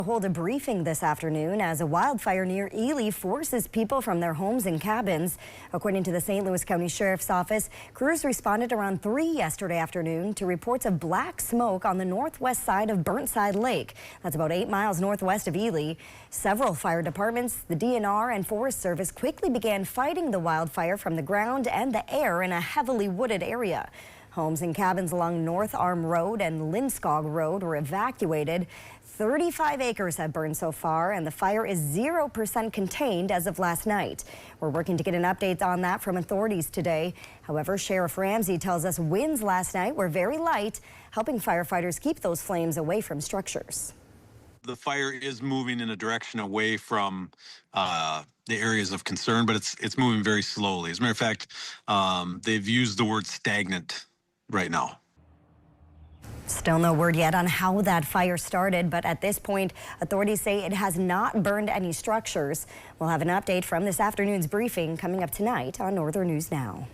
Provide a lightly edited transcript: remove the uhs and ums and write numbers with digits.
Hold a briefing this afternoon as a wildfire near Ely forces people from their homes and cabins. According to the St. Louis County Sheriff's Office, crews responded around 3 yesterday afternoon to reports of black smoke on the northwest side of Burnside Lake. That's about 8 miles northwest of Ely. Several fire departments, the DNR and Forest Service quickly began fighting the wildfire from the ground and the air in a heavily wooded area. Homes and cabins along North Arm Road and Lindskog Road were evacuated. 35 acres have burned so far, and the fire is 0% contained as of last night. We're working to get an update on that from authorities today. However, Sheriff Ramsey tells us winds last night were very light, helping firefighters keep those flames away from structures. The fire is moving in a direction away from the areas of concern, but it's moving very slowly. As a matter of fact, they've used the word stagnant right now. Still no word yet on how that fire started, but at this point, authorities say it has not burned any structures. We'll have an update from this afternoon's briefing coming up tonight on Northern News Now.